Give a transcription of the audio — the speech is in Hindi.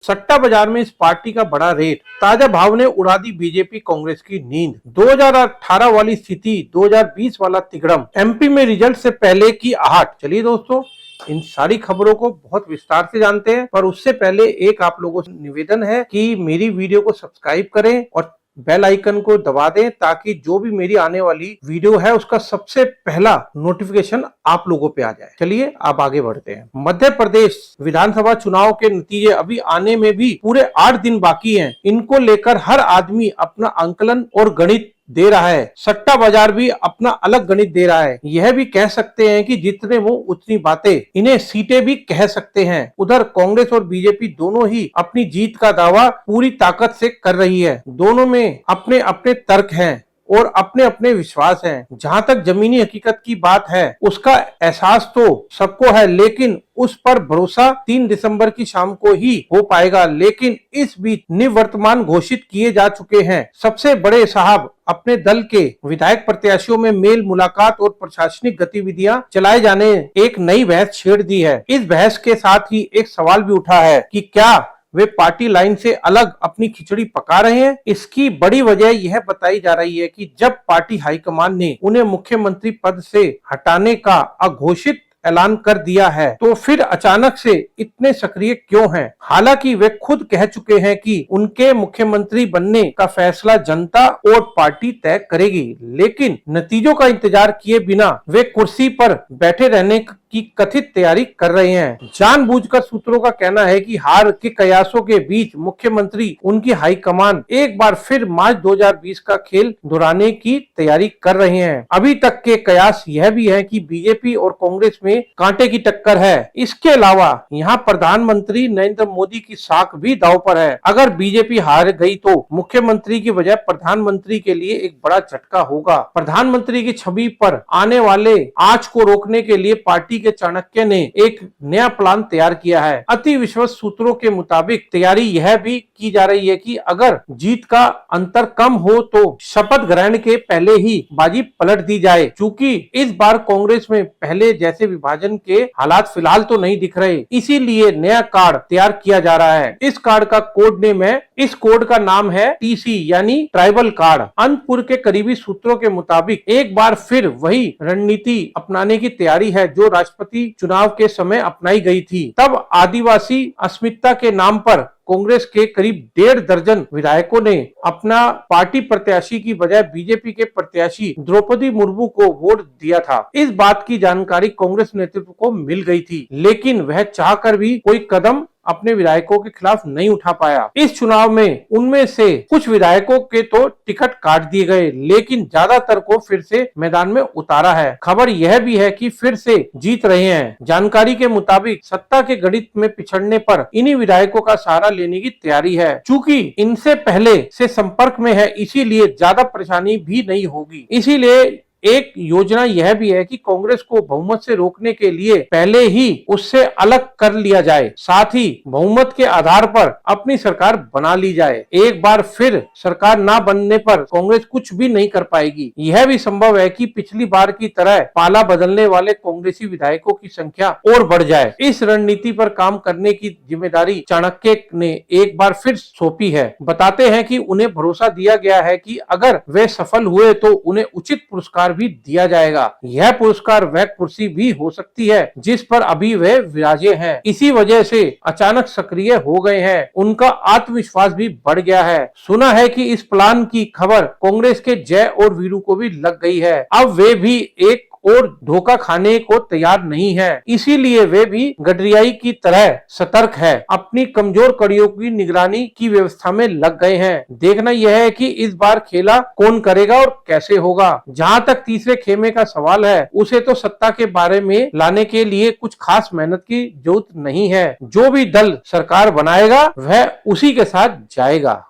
सट्टा बाजार में इस पार्टी का बड़ा रेट, ताजा भाव ने उड़ा दी बीजेपी कांग्रेस की नींद। 2018 वाली स्थिति, 2020 वाला तिगड़म, एमपी में रिजल्ट से पहले की आहट। चलिए दोस्तों, इन सारी खबरों को बहुत विस्तार से जानते हैं, पर उससे पहले एक आप लोगों से निवेदन है कि मेरी वीडियो को सब्सक्राइब करें और बेल आइकन को दबा दें, ताकि जो भी मेरी आने वाली वीडियो है उसका सबसे पहला नोटिफिकेशन आप लोगों पे आ जाए। चलिए अब आगे बढ़ते हैं। मध्य प्रदेश विधानसभा चुनाव के नतीजे अभी आने में भी पूरे 8 दिन बाकी हैं। इनको लेकर हर आदमी अपना आंकलन और गणित दे रहा है। सट्टा बाजार भी अपना अलग गणित दे रहा है। यह भी कह सकते हैं कि जितने मुंह उतनी बातें, इन्हें सीटें भी कह सकते हैं। उधर कांग्रेस और बीजेपी दोनों ही अपनी जीत का दावा पूरी ताकत से कर रही है। दोनों में अपने अपने तर्क हैं और अपने अपने विश्वास हैं। जहां तक जमीनी हकीकत की बात है, उसका एहसास तो सबको है, लेकिन उस पर भरोसा 3 दिसंबर की शाम को ही हो पाएगा। लेकिन इस बीच निवर्तमान घोषित किए जा चुके हैं। सबसे बड़े साहब अपने दल के विधायक प्रत्याशियों में मेल मुलाकात और प्रशासनिक गतिविधियां चलाए जाने एक नई बहस छेड़ दी है। इस बहस के साथ ही एक सवाल भी उठा है कि क्या वे पार्टी लाइन से अलग अपनी खिचड़ी पका रहे हैं। इसकी बड़ी वजह यह बताई जा रही है कि जब पार्टी हाईकमान ने उन्हें मुख्यमंत्री पद से हटाने का अघोषित ऐलान कर दिया है, तो फिर अचानक से इतने सक्रिय क्यों हैं? हालांकि वे खुद कह चुके हैं कि उनके मुख्यमंत्री बनने का फैसला जनता और पार्टी तय करेगी, लेकिन नतीजों का इंतजार किए बिना वे कुर्सी पर बैठे रहने की कथित तैयारी कर रहे हैं। जानबूझकर सूत्रों का कहना है कि हार के कयासों के बीच मुख्यमंत्री उनकी हाईकमान एक बार फिर मार्च 2020 का खेल दोहराने की तैयारी कर रहे हैं। अभी तक के कयास यह भी है कि बीजेपी और कांग्रेस में कांटे की टक्कर है। इसके अलावा यहाँ प्रधानमंत्री नरेंद्र मोदी की साख भी दांव पर है। अगर बीजेपी हार गई तो मुख्यमंत्री की बजाय प्रधानमंत्री के लिए एक बड़ा झटका होगा। प्रधानमंत्री की छवि पर आने वाले आंच को रोकने के लिए पार्टी के चाणक्य ने एक नया प्लान तैयार किया है। अति विश्वस्त सूत्रों के मुताबिक तैयारी यह भी की जा रही है कि अगर जीत का अंतर कम हो तो शपथ ग्रहण के पहले ही बाजी पलट दी जाए। चूंकि इस बार कांग्रेस में पहले जैसे विभाजन के हालात फिलहाल तो नहीं दिख रहे, इसीलिए नया कार्ड तैयार किया जा रहा है। इस कार्ड का कोड नेम है, इस कोड का नाम है टीसी यानी ट्राइबल कार्ड। अनंतपुर के करीबी सूत्रों के मुताबिक एक बार फिर वही रणनीति अपनाने की तैयारी है जो राष्ट्रपति चुनाव के समय अपनाई गई थी। तब आदिवासी अस्मिता के नाम पर कांग्रेस के करीब 1.5 दर्जन विधायकों ने अपना पार्टी प्रत्याशी की बजाय बीजेपी के प्रत्याशी द्रौपदी मुर्मू को वोट दिया था। इस बात की जानकारी कांग्रेस नेतृत्व को मिल गई थी, लेकिन वह चाहकर भी कोई कदम अपने विधायकों के खिलाफ नहीं उठा पाया। इस चुनाव में उनमें से कुछ विधायकों के तो टिकट काट दिए गए, लेकिन ज्यादातर को फिर से मैदान में उतारा है। खबर यह भी है कि फिर से जीत रहे हैं। जानकारी के मुताबिक सत्ता के गणित में पिछड़ने पर इन्हीं विधायकों का सहारा लेने की तैयारी है। चूंकि इनसे पहले से संपर्क में है, इसीलिए ज्यादा परेशानी भी नहीं होगी। इसीलिए एक योजना यह भी है कि कांग्रेस को बहुमत से रोकने के लिए पहले ही उससे अलग कर लिया जाए, साथ ही बहुमत के आधार पर अपनी सरकार बना ली जाए। एक बार फिर सरकार ना बनने पर कांग्रेस कुछ भी नहीं कर पाएगी। यह भी संभव है कि पिछली बार की तरह पाला बदलने वाले कांग्रेसी विधायकों की संख्या और बढ़ जाए। इस रणनीति पर काम करने की जिम्मेदारी चाणक्य ने एक बार फिर सौंपी है। बताते हैं कि उन्हें भरोसा दिया गया है कि अगर वे सफल हुए तो उन्हें उचित पुरस्कार भी दिया जाएगा। यह पुरस्कार वह कुर्सी भी हो सकती है जिस पर अभी वे विराजे हैं। इसी वजह से अचानक सक्रिय हो गए हैं। उनका आत्मविश्वास भी बढ़ गया है। सुना है कि इस प्लान की खबर कांग्रेस के जय और वीरू को भी लग गई है। अब वे भी एक और धोखा खाने को तैयार नहीं है, इसीलिए वे भी गडरियाई की तरह सतर्क है। अपनी कमजोर कड़ियों की निगरानी की व्यवस्था में लग गए हैं। देखना यह है कि इस बार खेला कौन करेगा और कैसे होगा। जहां तक तीसरे खेमे का सवाल है, उसे तो सत्ता के बारे में लाने के लिए कुछ खास मेहनत की जरूरत नहीं है। जो भी दल सरकार बनाएगा वह उसी के साथ जाएगा।